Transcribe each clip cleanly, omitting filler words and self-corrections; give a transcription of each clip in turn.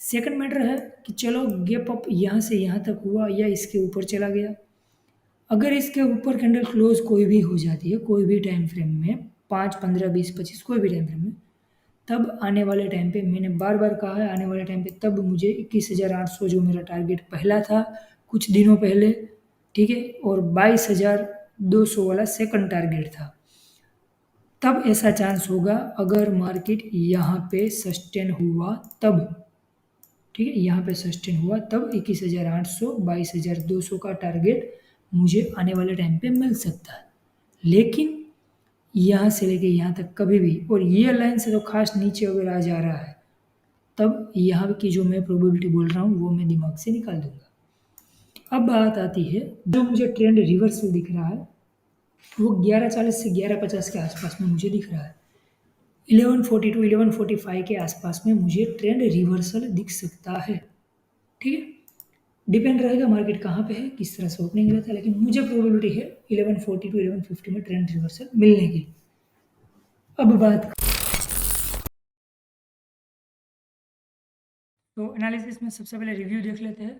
Second matter है कि चलो गैप अप यहाँ से यहाँ तक हुआ या इसके ऊपर चला गया। अगर इसके ऊपर कैंडल क्लोज कोई भी हो जाती है, कोई भी टाइम फ्रेम में, 5, 15, 20, 25 कोई भी टाइम फ्रेम में, तब आने वाले टाइम पे मैंने बार बार कहा है, आने वाले टाइम पे तब मुझे 21,800 जो मेरा टारगेट पहला था कुछ दिनों पहले, ठीक है, और 22,200 वाला सेकंड टारगेट था, तब ऐसा चांस होगा अगर मार्केट यहाँ पे सस्टेन हुआ तब, ठीक है, यहाँ पे सस्टेन हुआ तब 21,800 22,200 का टारगेट मुझे आने वाले टाइम पे मिल सकता है। लेकिन यहाँ से लेके यहाँ तक कभी भी, और ये लाइन से तो खास नीचे अगर आ जा रहा है तब यहाँ की जो मैं प्रोबेबिलिटी बोल रहा हूँ वो मैं दिमाग से निकाल दूंगा। अब बात आती है, जो मुझे ट्रेंड रिवर्सल दिख रहा है वो 11:40 से 11:50 के आसपास में मुझे दिख रहा है। 11:42 11:45 के आसपास में मुझे ट्रेंड रिवर्सल दिख सकता है, ठीक है। डिपेंड रहेगा मार्केट कहाँ पे है, किस तरह से ओपनिंग रहता है, लेकिन मुझे प्रोबेबिलिटी है 11:40 टू 11:50 में ट्रेंड रिवर्सल मिलने की। अब बात तो एनालिसिस में सबसे पहले रिव्यू देख लेते हैं।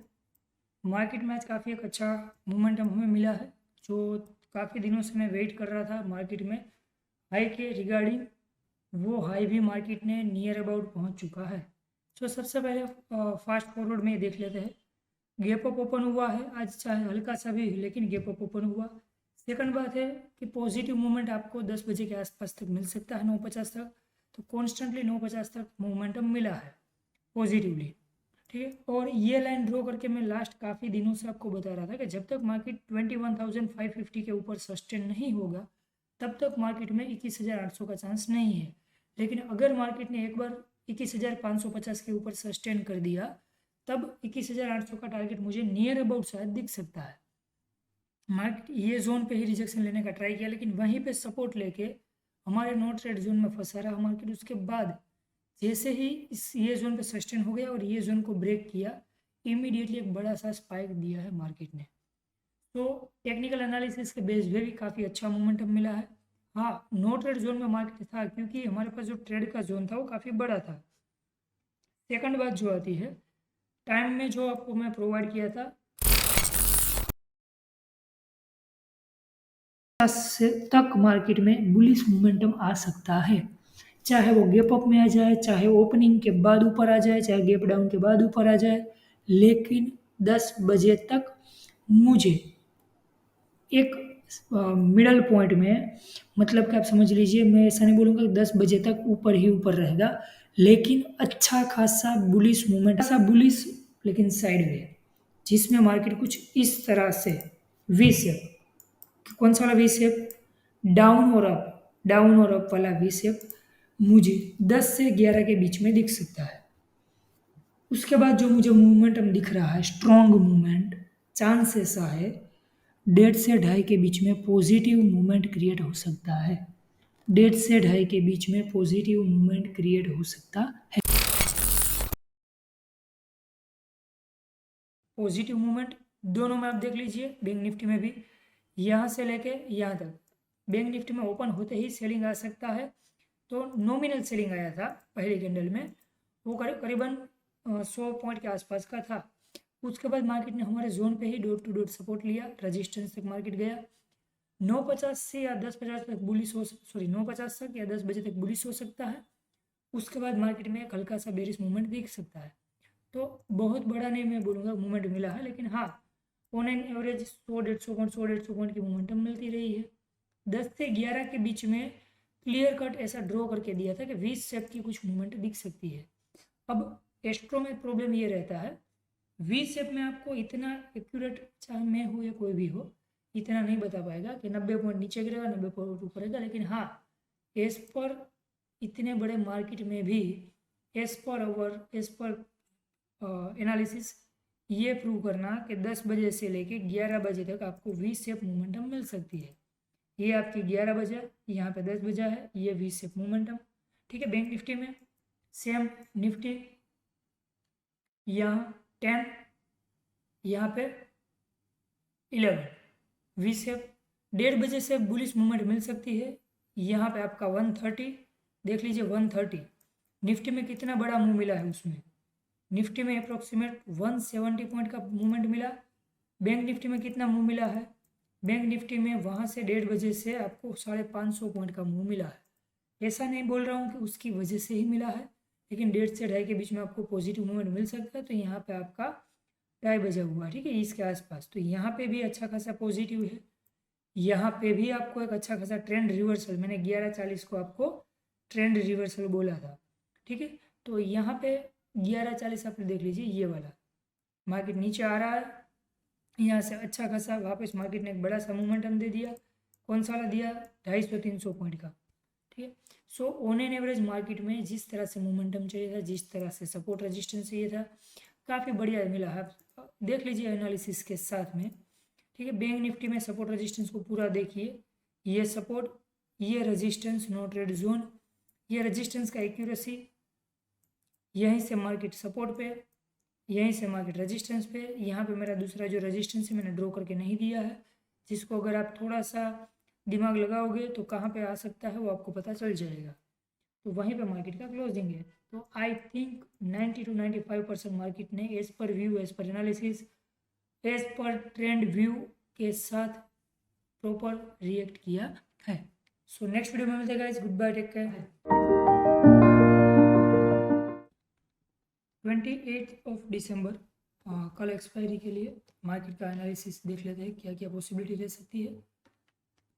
मार्केट में आज काफ़ी एक अच्छा मोमेंटम हमें मिला है, जो काफ़ी दिनों से मैं वेट कर रहा था मार्केट में हाई के रिगार्डिंग, वो हाई भी मार्केट ने नियर अबाउट पहुंच चुका है। तो सबसे पहले फास्ट फॉरवर्ड में देख लेते हैं। गैप अप ओपन हुआ है आज, चाहे हल्का सा भी, लेकिन गैप अप ओपन हुआ। सेकंड बात है कि पॉजिटिव मूवमेंट आपको 10 बजे के आसपास तक मिल सकता है, 9:50 तक। तो कॉन्स्टेंटली 9:50 तक मोमेंटम मिला है पॉजिटिवली, ठीक है। और ये लाइन ड्रॉ करके मैं लास्ट काफ़ी दिनों से आपको बता रहा था कि जब तक मार्केट 21,550 के ऊपर सस्टेन नहीं होगा तब तक मार्केट में 21,800 का चांस नहीं है। लेकिन अगर मार्केट ने एक बार 21,550 के ऊपर सस्टेन कर दिया तब 21,800 का टारगेट मुझे नियर अबाउट शायद दिख सकता है। मार्केट ये जोन पे ही रिजेक्शन लेने का ट्राई किया, लेकिन वहीं पे सपोर्ट लेके हमारे नो ट्रेड जोन में फंसा रहा मार्केट। उसके बाद जैसे ही इस ये जोन पे सस्टेन हो गया और ये जोन को ब्रेक किया, इमीडिएटली एक बड़ा सा स्पाइक दिया है मार्केट ने। तो टेक्निकल एनालिसिस के बेस पे भी काफ़ी अच्छा मोमेंटम मिला है। हाँ, नो ट्रेड जोन में मार्केट था क्योंकि हमारे पास जो ट्रेड का जोन था वो काफ़ी बड़ा था। सेकंड बात जो आती है, टाइम में जो आपको मैं प्रोवाइड किया था से तक मार्केट में बुलिश मोमेंटम आ सकता है, चाहे वो गैप अप में आ जाए, चाहे ओपनिंग के बाद ऊपर आ जाए, चाहे गैप डाउन के बाद ऊपर आ जाए। लेकिन 10 बजे तक मुझे एक मिडल पॉइंट में, मतलब कि आप समझ लीजिए, मैं ऐसा नहीं बोलूँगा कि 10 बजे तक ऊपर ही ऊपर रहेगा, लेकिन अच्छा खासा बुलिश मूवमेंट, ऐसा बुलिश लेकिन साइड वे, जिसमें मार्केट कुछ इस तरह से वी शेप, कौन सा वाला वी शेप, डाउन और अप, डाउन और अप वाला वी शेप मुझे 10 से 11 के बीच में दिख सकता है। उसके बाद जो मुझे मूवमेंटम दिख रहा है, स्ट्रॉन्ग मूवमेंट, चांस ऐसा है 1.5 से 2.5 के बीच में पॉजिटिव मूवमेंट क्रिएट हो सकता है। 1.5 से 2.5 के बीच में पॉजिटिव मूवमेंट क्रिएट हो सकता है। पॉजिटिव मूवमेंट दोनों में आप देख लीजिए, बैंक निफ्टी में भी यहाँ से लेके यहाँ तक, बैंक निफ्टी में ओपन होते ही सेलिंग आ सकता है। तो नॉमिनल सेलिंग आया था पहले कैंडल में, वो करीबन 100 पॉइंट के आसपास का था। उसके बाद मार्केट ने हमारे जोन पे ही डॉट टू डॉट सपोर्ट लिया, रेजिस्टेंस तक मार्केट गया। 9:50 से या 10:50 तक बुलिश हो, सॉरी 9:50 तक या 10 बजे तक बुलिश हो सकता है। उसके बाद मार्केट में एक हल्का सा बेरिश मूवमेंट दिख सकता है। तो बहुत बड़ा नहीं मैं बोलूँगा मूवमेंट मिला है, लेकिन हाँ, on an average 100-150 point 100-150 point की मूवमेंटम मिलती रही है। 10 से 11 के बीच में क्लियर कट ऐसा ड्रॉ करके दिया था कि वी शेप की कुछ मूवमेंट दिख सकती है। अब एस्ट्रो में प्रॉब्लम ये रहता है, वी शेप में आपको इतना एक्यूरेट, चाहे मैं हो या कोई भी हो, इतना नहीं बता पाएगा कि 90 पॉइंट नीचे गिरेगा 90 पॉइंट ऊपर रहेगा। लेकिन हाँ, एज पर इतने बड़े मार्केट में भी, एज पर एनालिसिस, ये प्रूव करना कि 10 बजे से लेके 11 बजे तक आपको वी शेप मोमेंटम मिल सकती है। ये आपकी 11 बजे, यहाँ पे 10 बजा है, ये वी शेप मोमेंटम, ठीक है। बैंक निफ्टी में सेम, निफ्टी यहाँ 10, यहाँ पे 11, वी शेप। 1:30 बजे से बुलिश मूवमेंट मिल सकती है। यहाँ पे आपका 130 देख लीजिए, 130 निफ्टी में कितना बड़ा मूव मिला है उसमें, निफ्टी में अप्रोक्सीमेट 170 पॉइंट का मूवमेंट मिला। बैंक निफ्टी में कितना मूव मिला है? बैंक निफ्टी में वहाँ से 1:30 बजे से आपको 550 पॉइंट का मूव मिला है। ऐसा नहीं बोल रहा हूँ कि उसकी वजह से ही मिला है, लेकिन 1:30 से 2:30 के बीच में आपको पॉजिटिव मूवमेंट मिल सकता है। तो यहाँ पे आपका 2:30 बजा हुआ, ठीक है, इसके आसपास। तो यहाँ पे भी अच्छा खासा पॉजिटिव है। यहाँ पे भी आपको एक अच्छा खासा ट्रेंड रिवर्सल, मैंने 11:40 को आपको ट्रेंड रिवर्सल बोला था, ठीक है। तो यहाँ पे 11:40 आप देख लीजिए, ये वाला मार्केट नीचे आ रहा है, यहाँ से अच्छा खासा वापस मार्केट ने एक बड़ा सा मोमेंटम दे दिया। कौन सा वाला दिया? 250-300 पॉइंट का, ठीक है। So on an average market में जिस तरह से मोमेंटम चाहिए था, जिस तरह से सपोर्ट रेजिस्टेंस चाहिए था, काफ़ी बढ़िया मिला है। आप देख लीजिए एनालिसिस के साथ में, ठीक है। बैंक निफ्टी में सपोर्ट रेजिस्टेंस को पूरा देखिए, ये सपोर्ट, ये रेजिस्टेंस, नो ट्रेड जोन, ये रेजिस्टेंस का एक्यूरेसी, यहीं से मार्केट सपोर्ट पे, यहीं से मार्केट रेजिस्टेंस पे। यहाँ पे मेरा दूसरा जो रेजिस्टेंस है मैंने ड्रॉ करके नहीं दिया है, जिसको अगर आप थोड़ा सा दिमाग लगाओगे तो कहाँ पे आ सकता है वो आपको पता चल जाएगा। तो वहीं पे मार्केट का क्लोजिंग है। तो आई थिंक 90 to 95% मार्केट ने as per view, as per analysis, as per trend view के साथ प्रॉपर रिएक्ट किया है। सो नेक्स्ट वीडियो में मिलते हैं guys, good bye, take care. 28 दिसंबर कल एक्सपायरी के लिए मार्केट का एनालिसिस देख लेते हैं, क्या क्या पॉसिबिलिटी रह सकती है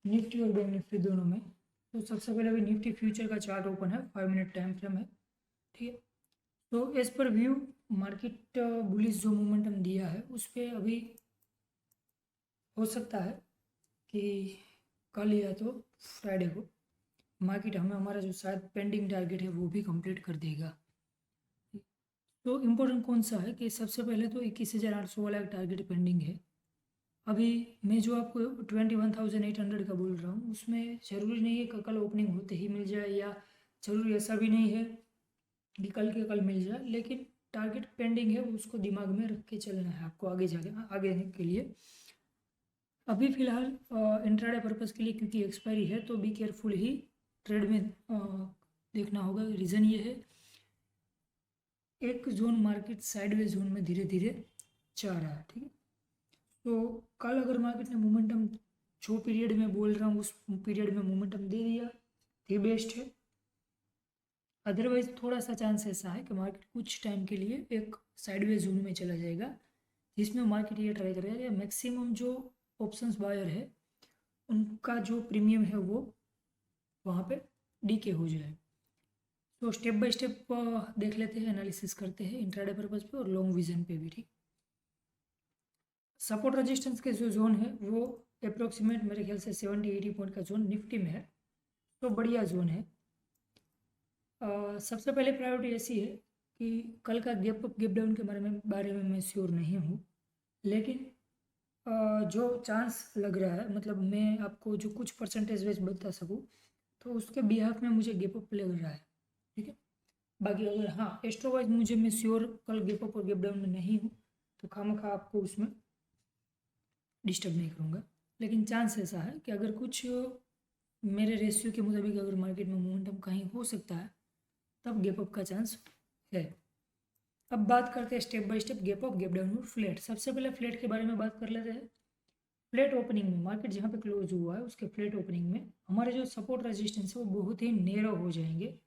निफ्टी और बैंक निफ्टी दोनों में। तो सबसे पहले अभी निफ्टी फ्यूचर का चार्ट ओपन है, 5 मिनट टाइम फ्रेम है, ठीक है। तो as per view market bullish जो मोमेंटम दिया है उस पर अभी हो सकता है कि कल या तो फ्राइडे को मार्केट हमें हमारा जो शायद पेंडिंग टारगेट है वो भी कंप्लीट कर देगा। तो इम्पोर्टेंट कौन सा है कि सबसे पहले तो 21,800 वाला एक टारगेट पेंडिंग है। अभी मैं जो आपको 21,800 का बोल रहा हूँ उसमें ज़रूरी नहीं है कि कल ओपनिंग होते ही मिल जाए, या ज़रूरी ऐसा भी नहीं है कि कल के कल मिल जाए, लेकिन टारगेट पेंडिंग है, उसको दिमाग में रख के चलना है आपको आगे जाके, आगे के लिए। अभी फ़िलहाल इंट्राडे पर्पज़ के लिए क्योंकि एक्सपायरी है तो बी केयरफुल ही ट्रेड में देखना होगा। रीज़न ये है, एक जोन मार्केट साइडवेज जोन में धीरे धीरे जा रहा है, ठीक है। तो कल अगर मार्केट ने मोमेंटम जो पीरियड में बोल रहा हूँ उस पीरियड में मोमेंटम दे दिया तो बेस्ट है। अदरवाइज थोड़ा सा चांस ऐसा है कि मार्केट कुछ टाइम के लिए एक साइडवेज जोन में चला जाएगा, जिसमें मार्केट ये ट्राई करेगा मैक्सिमम जो ऑप्शंस बायर है उनका जो प्रीमियम है वो वहाँ पे डीके हो जाए। तो स्टेप बाय स्टेप देख लेते हैं, एनालिसिस करते हैं इंट्राडे पर्पज़ पे और लॉन्ग विजन पे भी, ठीक। सपोर्ट रेजिस्टेंस के जो जोन है वो अप्रोक्सीमेट मेरे ख्याल से 70-80 पॉइंट का जोन निफ्टी में है, तो बढ़िया जोन है। सबसे पहले प्रायोरिटी ऐसी है कि कल का गैप अप गैप डाउन के बारे में मैं श्योर नहीं हूँ, लेकिन जो चांस लग रहा है, मतलब मैं आपको जो कुछ परसेंटेज वेज बता सकूँ तो उसके बिहाफ में मुझे गैप अप लग रहा है, ठीक है। बाकी अगर हाँ एस्ट्रो वाइज मुझे, मैं श्योर कल गैप अप और गैप डाउन में नहीं हूँ तो खामखा आपको उसमें डिस्टर्ब नहीं करूँगा, लेकिन चांस ऐसा है कि अगर कुछ मेरे रेशियो के मुताबिक अगर मार्केट में मोमेंटम कहीं हो सकता है तब गैप अप का चांस है। अब बात करते हैं step by step gap up, gap down और फ्लैट। सबसे पहले फ्लैट के बारे में बात कर लेते हैं। फ्लैट ओपनिंग में मार्केट जहाँ पे क्लोज हुआ है उसके फ्लैट ओपनिंग में हमारे जो सपोर्ट रेजिस्टेंस है वो बहुत ही नैरो हो जाएंगे,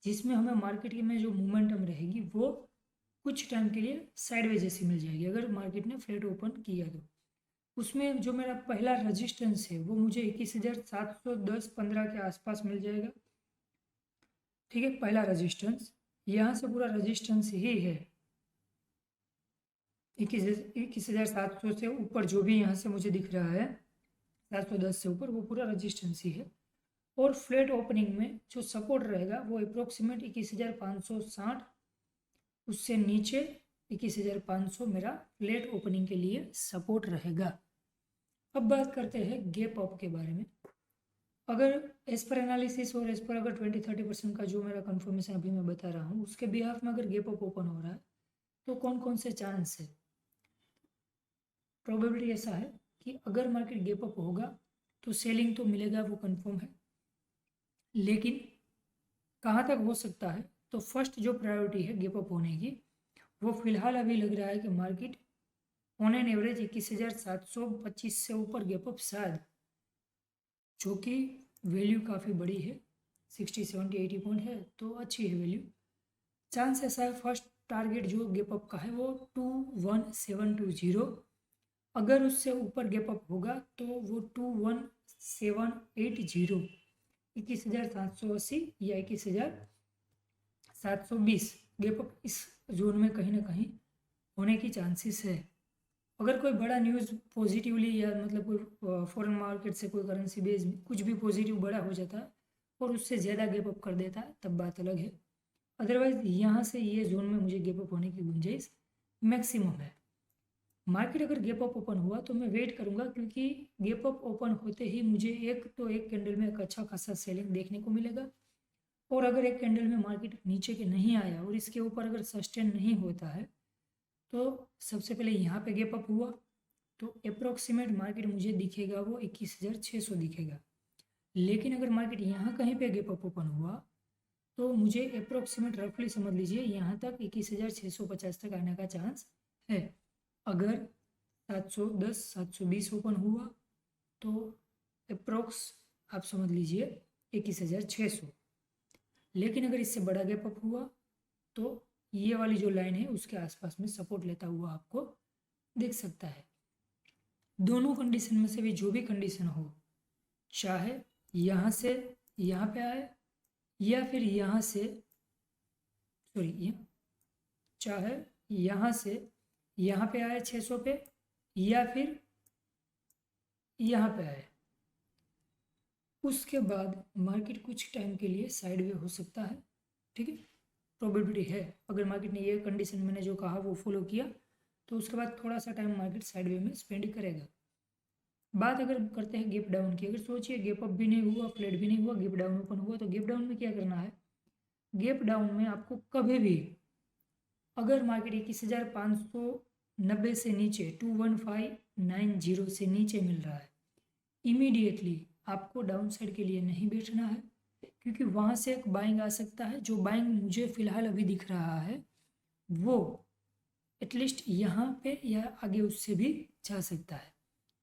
जिसमें हमें मार्केट में जो मोमेंटम रहेगी वो कुछ टाइम के लिए साइडवेज जैसी मिल जाएगी अगर मार्केट ने फ्लैट ओपन किया तो। उसमें जो मेरा पहला रजिस्टेंस है वो मुझे 21,710-15 के आसपास मिल जाएगा, ठीक है। पहला रजिस्टेंस यहाँ से पूरा रजिस्टेंस ही है 21,700 से ऊपर, जो भी यहाँ से मुझे दिख रहा है 710 से ऊपर वो पूरा रजिस्टेंस ही है। और फ्लैट ओपनिंग में जो सपोर्ट रहेगा वो अप्रोक्सीमेट 21,560, उससे नीचे 21,500 मेरा फ्लैट ओपनिंग के लिए सपोर्ट रहेगा। अब बात करते हैं गैप अप के बारे में। अगर एज पर एनालिसिस और एज पर अगर 20-30% का जो मेरा कंफर्मेशन अभी मैं बता रहा हूँ उसके बिहाफ में अगर गैप अप ओपन हो रहा है तो कौन कौन से चांस है। प्रोबेबिलिटी ऐसा है कि अगर मार्केट गैप अप होगा तो सेलिंग तो मिलेगा, वो कंफर्म है, लेकिन कहाँ तक हो सकता है, तो फर्स्ट जो प्रायोरिटी है गैप अप होने की वो फिलहाल अभी लग रहा है कि मार्केट ऑन एन एवरेज 21,725 से ऊपर गैप अप शायद, जो कि वैल्यू काफ़ी बड़ी है, 60 70 80 पॉइंट है तो अच्छी है वैल्यू। चांस ऐसा है फर्स्ट टारगेट जो गैप अप का है वो 21720, अगर उससे ऊपर गैप अप होगा तो वो 21780, 21,780 या 21,720 गैप अप इस जोन में कहीं ना कहीं होने की चांसेस है। अगर कोई बड़ा न्यूज़ पॉजिटिवली या मतलब कोई फॉरेन मार्केट से कोई करेंसी बेस कुछ भी पॉजिटिव बड़ा हो जाता है और उससे ज़्यादा गैप अप कर देता है तब बात अलग है। अदरवाइज यहाँ से ये जोन में मुझे गैप अप होने की गुंजाइश मैक्सिमम है। मार्केट अगर गैप अप ओपन हुआ तो मैं वेट करूँगा, क्योंकि गैप अप ओपन होते ही मुझे एक कैंडल में एक अच्छा खासा सेलिंग देखने को मिलेगा, और अगर एक कैंडल में मार्केट नीचे के नहीं आया और इसके ऊपर अगर सस्टेन नहीं होता है तो सबसे पहले यहाँ पे गैप अप हुआ तो अप्रोक्सीमेट मार्केट मुझे दिखेगा वो 21,600 दिखेगा। लेकिन अगर मार्केट यहाँ कहीं पे गैप अप ओपन हुआ तो मुझे अप्रोक्सीमेट रफली समझ लीजिए यहाँ तक 21,650 तक आने का चांस है। अगर 710 720 ओपन हुआ तो अप्रोक्स आप समझ लीजिए 21,600। लेकिन अगर इससे बड़ा गैप अप हुआ तो ये वाली जो लाइन है उसके आसपास में सपोर्ट लेता हुआ आपको दिख सकता है। दोनों कंडीशन में से भी जो भी कंडीशन हो, चाहे यहाँ से यहाँ पे आए या फिर यहाँ से चाहे यहाँ से यहाँ पे आए 600 पे या फिर यहाँ पे आए, उसके बाद मार्केट कुछ टाइम के लिए साइडवे हो सकता है। ठीक है, प्रोबेबिलिटी है। अगर मार्केट ने ये कंडीशन मैंने जो कहा वो फॉलो किया तो उसके बाद थोड़ा सा टाइम मार्केट साइडवे में स्पेंड करेगा। बात अगर करते हैं गैप डाउन की, अगर सोचिए गैप अप भी नहीं हुआ, फ्लैट भी नहीं हुआ, गैप डाउन ओपन हुआ, तो गैप डाउन में क्या करना है। गैप डाउन में आपको कभी भी अगर मार्केट 21,590 से नीचे 21590 से नीचे मिल रहा है, इमीडिएटली आपको डाउन साइड के लिए नहीं बैठना है, क्योंकि वहाँ से एक बाइंग आ सकता है। जो बाइंग मुझे फिलहाल अभी दिख रहा है वो एटलीस्ट यहाँ पे या आगे उससे भी जा सकता है।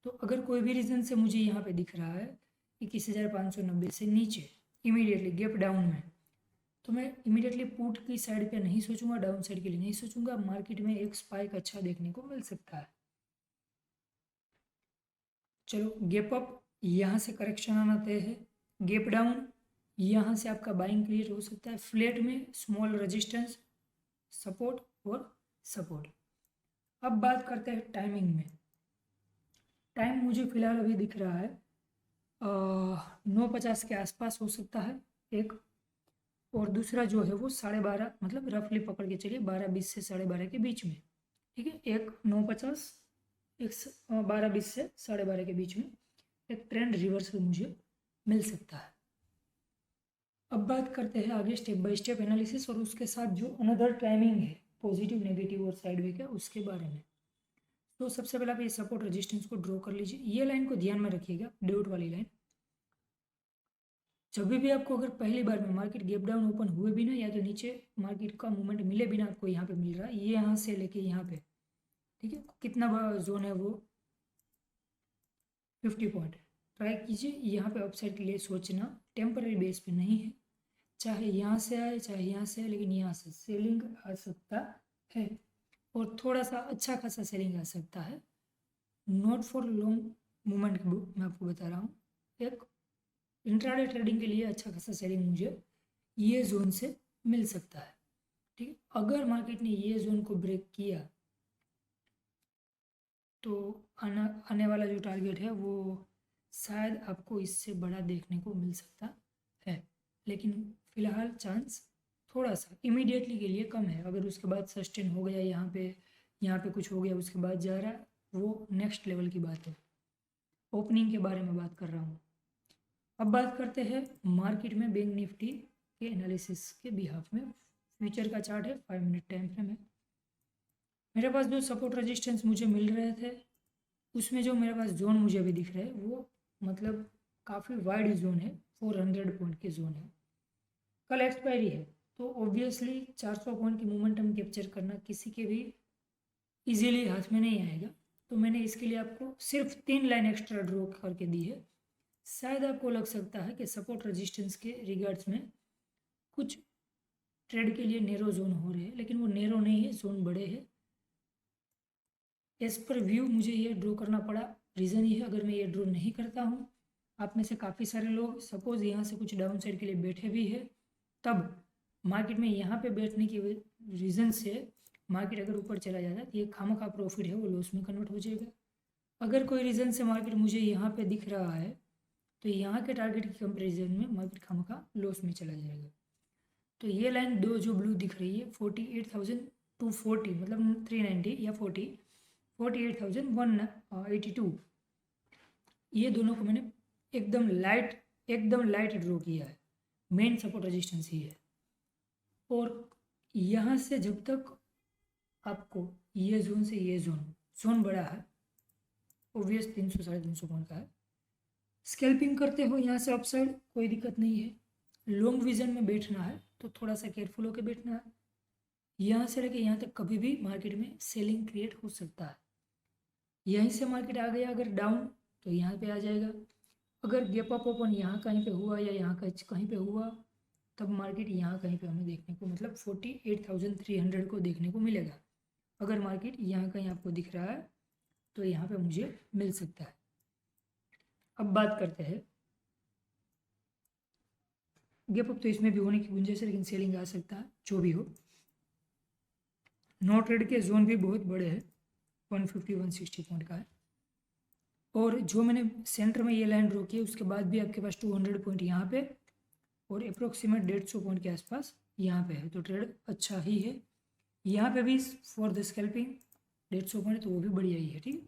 तो अगर कोई भी रीज़न से मुझे यहाँ पे दिख रहा है 21,590 से नीचे इमीडिएटली गैप डाउन में, तो मैं इमीडिएटली पुट की साइड पे नहीं सोचूंगा, डाउन साइड के लिए नहीं सोचूंगा। मार्केट में एक स्पाइक अच्छा देखने को मिल सकता है। चलो, गैप अप यहाँ से करेक्शन आना तय है, गैप डाउन यहाँ से आपका बाइंग क्रिएट हो सकता है, फ्लैट में स्मॉल रेजिस्टेंस, सपोर्ट और सपोर्ट। अब बात करते हैं टाइमिंग में। टाइम मुझे फिलहाल अभी दिख रहा है 9:50 के आसपास हो सकता है एक, और दूसरा जो है वो 12:30, मतलब रफली पकड़ के चलिए 12:20 से 12:30 के बीच में। ठीक है, एक 9:50, एक 12:20 से 12:30 के बीच में एक ट्रेंड रिवर्सल मुझे मिल सकता है। अब बात करते हैं आगे स्टेप बाय स्टेप एनालिसिस और उसके साथ जो अनदर टाइमिंग है पॉजिटिव नेगेटिव और साइडवे का, उसके बारे में। तो सबसे पहले आप ये सपोर्ट रेजिस्टेंस को ड्रॉ कर लीजिए। ये लाइन को ध्यान में रखिएगा, डॉट वाली लाइन। जब भी आपको अगर पहली बार में मार्केट गैप डाउन ओपन हुए बिना या तो नीचे मार्केट का मूवमेंट मिले बिना आपको यहाँ पे मिल रहा है, ये यहाँ से लेके यहाँ पे, ठीक है, कितना बड़ा जोन है वो 50 पॉइंट। ट्राई कीजिए यहाँ पे अपसाइड के लिए सोचना, टेम्पररी बेस पे नहीं है, चाहे यहाँ से आए चाहे यहाँ से आए, लेकिन यहाँ से सेलिंग आ सकता है और थोड़ा सा अच्छा खासा सेलिंग आ सकता है। नॉट फॉर लॉन्ग मूवमेंट की बुक मैं आपको बता रहा हूँ, एक इंट्राडे ट्रेडिंग के लिए अच्छा खासा सेलिंग मुझे ये जोन से मिल सकता है। ठीक है, अगर मार्केट ने ये जोन को ब्रेक किया तो आने वाला जो टारगेट है वो शायद आपको इससे बड़ा देखने को मिल सकता है, लेकिन फिलहाल चांस थोड़ा सा इमीडिएटली के लिए कम है। अगर उसके बाद सस्टेन हो गया यहाँ पे कुछ हो गया उसके बाद जा रहा है, वो नेक्स्ट लेवल की बात है। ओपनिंग के बारे में बात कर रहा हूँ। अब बात करते हैं मार्केट में बैंक निफ्टी के एनालिसिस के बिहाफ में। फ्यूचर का चार्ट है, 5 मिनट टाइम फ्रेम है। मेरे पास जो सपोर्ट रेजिस्टेंस मुझे मिल रहे थे उसमें जो मेरे पास जोन मुझे अभी दिख रहे हैं वो मतलब काफ़ी वाइड जोन है, 400 पॉइंट के जोन है। कल एक्सपायरी है, तो ऑब्वियसली 400 पॉइंट की मोमेंटम कैप्चर करना किसी के भी इजीली हाथ में नहीं आएगा। तो मैंने इसके लिए आपको सिर्फ 3 लाइन एक्स्ट्रा ड्रॉ करके दी है। शायद आपको लग सकता है कि सपोर्ट रेजिस्टेंस के रिगार्ड्स में कुछ ट्रेड के लिए नेरो जोन हो रहे हैं, लेकिन वो नेरो नहीं है, जोन बड़े हैं। एज पर व्यू मुझे ये ड्रॉ करना पड़ा। रीज़न ये है, अगर मैं ये ड्रॉ नहीं करता हूँ, आप में से काफ़ी सारे लोग सपोज यहाँ से कुछ डाउन साइड के लिए बैठे भी है, तब मार्केट में यहाँ पे बैठने की रीज़न से मार्केट अगर ऊपर चला जाता है तो ये खामखा प्रॉफिट है वो लॉस में कन्वर्ट हो जाएगा। अगर कोई रीज़न से मार्केट मुझे यहाँ पे दिख रहा है तो यहाँ के टारगेट की कंपेरिजन में मार्केट खामखा लॉस में चला जाएगा। तो ये लाइन दो जो ब्लू दिख रही है 48,240 मतलब 390 या 48,182, ये दोनों को मैंने एकदम लाइट ड्रॉ किया है। मेन सपोर्ट रेजिस्टेंस ही है। और यहाँ से जब तक आपको ये जोन से ये जोन बड़ा है, ऑब्वियस 300 350 पॉइंट का है, स्कैल्पिंग करते हो यहाँ से अपसाइड कोई दिक्कत नहीं है। लॉन्ग विजन में बैठना है तो थोड़ा सा केयरफुल होकर बैठना है। यहाँ से लेके यहाँ तक कभी भी मार्केट में सेलिंग क्रिएट हो सकता है। यहीं से मार्केट आ गया अगर डाउन तो यहाँ पे आ जाएगा। अगर गैप अप ओपन यहाँ कहीं पे हुआ या यहाँ कहीं पे हुआ, तब मार्केट यहाँ कहीं पे हमें देखने को मतलब 48,300 को देखने को मिलेगा। अगर मार्केट यहाँ कहीं आपको दिख रहा है तो यहाँ पे मुझे मिल सकता है। अब बात करते हैं गैप अप, तो इसमें भी होने की गुंजाइश है, लेकिन सेलिंग आ सकता है। जो भी हो, नो ट्रेड के जोन भी बहुत बड़े हैं, 150-160 पॉइंट का है। और जो मैंने सेंटर में ये लाइन ड्रॉ की उसके बाद भी आपके पास 200 पॉइंट यहाँ पे और अप्रोक्सीमेट 150 पॉइंट के आसपास यहाँ पे है, तो ट्रेड अच्छा ही है। यहाँ पे भी फॉर द स्कैल्पिंग 150 पॉइंट, तो वो भी बढ़िया ही है। ठीक है,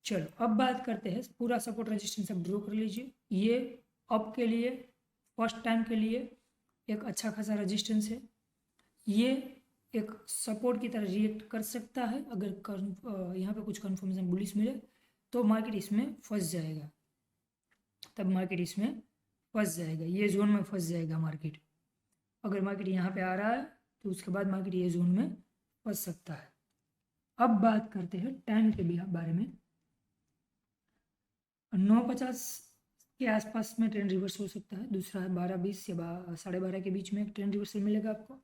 चलो अब बात करते हैं। पूरा सपोर्ट रेजिस्टेंस आप ड्रॉ कर लीजिए। ये अप के लिए फर्स्ट टाइम के लिए एक अच्छा खासा रेजिस्टेंस है। ये एक सपोर्ट की तरह रिएक्ट कर सकता है। अगर यहाँ पे कुछ कन्फर्मेशन बुलिश मिले तो मार्केट इसमें फंस जाएगा, तब मार्केट इसमें फंस जाएगा, ये जोन में फंस जाएगा मार्केट। अगर मार्केट यहाँ पे आ रहा है तो उसके बाद मार्केट ये जोन में फंस सकता है। अब बात करते हैं टाइम के बारे में। 9:50 के आसपास में ट्रेंड रिवर्स हो सकता है। दूसरा है 12:20 या 12:30 के बीच में एक ट्रेंड रिवर्सल मिलेगा आपको,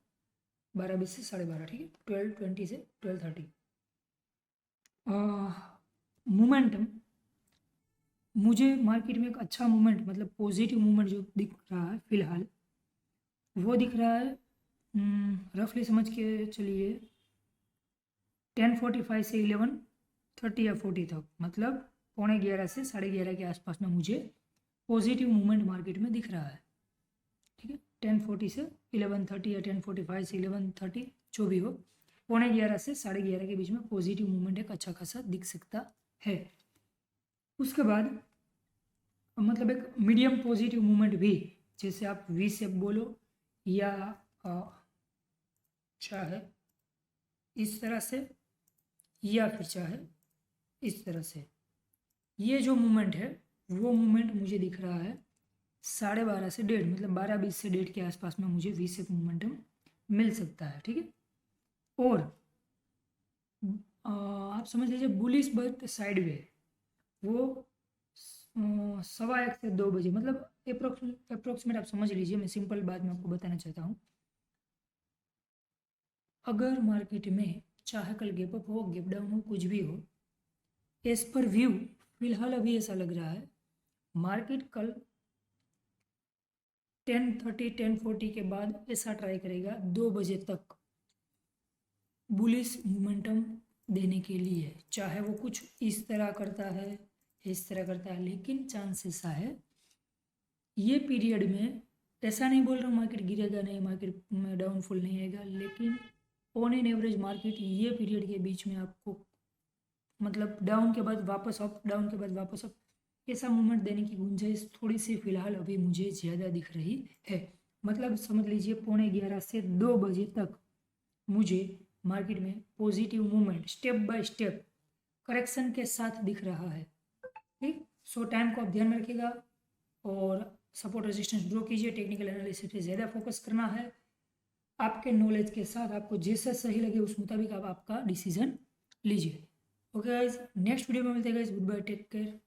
12:20 से 12:30। ठीक है, 12:20 से 12:30। मोमेंटम, मुझे मार्केट में एक अच्छा मूवमेंट मतलब पॉजिटिव मूवमेंट जो दिख रहा है फिलहाल, वो दिख रहा है रफली समझ के चलिए 10:45 से 11:30 या 40 तक, मतलब 11:15 से 11:30 के आसपास में मुझे पॉजिटिव मूवमेंट मार्केट में दिख रहा है। ठीक है, 10:40 से 11:30 या 10:45 से 11:30 जो भी हो, 11:15 से 11:30 के बीच में पॉजिटिव मूवमेंट एक अच्छा खासा दिख सकता है। उसके बाद मतलब एक मीडियम पॉजिटिव मूवमेंट भी, जैसे आप वी शेप बोलो या चाहे इस तरह से या फिर चाहे इस तरह से, ये जो मूवमेंट है वो मूवमेंट मुझे दिख रहा है 12:30 से 1:30 मतलब 12:20 से 1:30 के आसपास में मुझे वी शेप मूवमेंटम मिल सकता है। ठीक है, और आप समझ लीजिए बुलिश बट साइडवे वो 1:15 से 2 बजे, मतलब अप्रोक्सीमेट आप समझ लीजिए। मैं सिंपल बात में आपको बताना चाहता हूँ, अगर मार्केट में चाहे कल गैप अप हो गैप डाउन हो कुछ भी हो, एज पर व्यू फिलहाल अभी ऐसा लग रहा है मार्केट कल 10:30 10:40 के बाद ऐसा ट्राई करेगा 2 बजे तक बुलिश मोमेंटम देने के लिए, चाहे वो कुछ इस तरह करता है इस तरह करता है, लेकिन चांसेस है ये पीरियड में, ऐसा नहीं बोल रहा हूँ मार्केट गिरेगा नहीं, मार्केट में डाउनफॉल नहीं आएगा, लेकिन ऑन एन एवरेज मार्केट ये पीरियड के बीच में आपको मतलब डाउन के बाद वापस अप, डाउन के बाद वापस अप, ऐसा मूवमेंट देने की गुंजाइश थोड़ी सी फिलहाल अभी मुझे ज़्यादा दिख रही है। मतलब समझ लीजिए 11:15 से 2 बजे तक मुझे मार्केट में positive movement step by step correction के साथ दिख रहा है। ठीक, सो टाइम को आप ध्यान में रखिएगा और सपोर्ट रेजिस्टेंस ड्रॉ कीजिए। टेक्निकल एनालिसिस पे ज़्यादा फोकस करना है। आपके नॉलेज के साथ आपको जैसा सही लगे उस मुताबिक आप आपका डिसीजन लीजिए। ओके गाइज, नेक्स्ट वीडियो में मिलते हैं guys. Good bye, take care.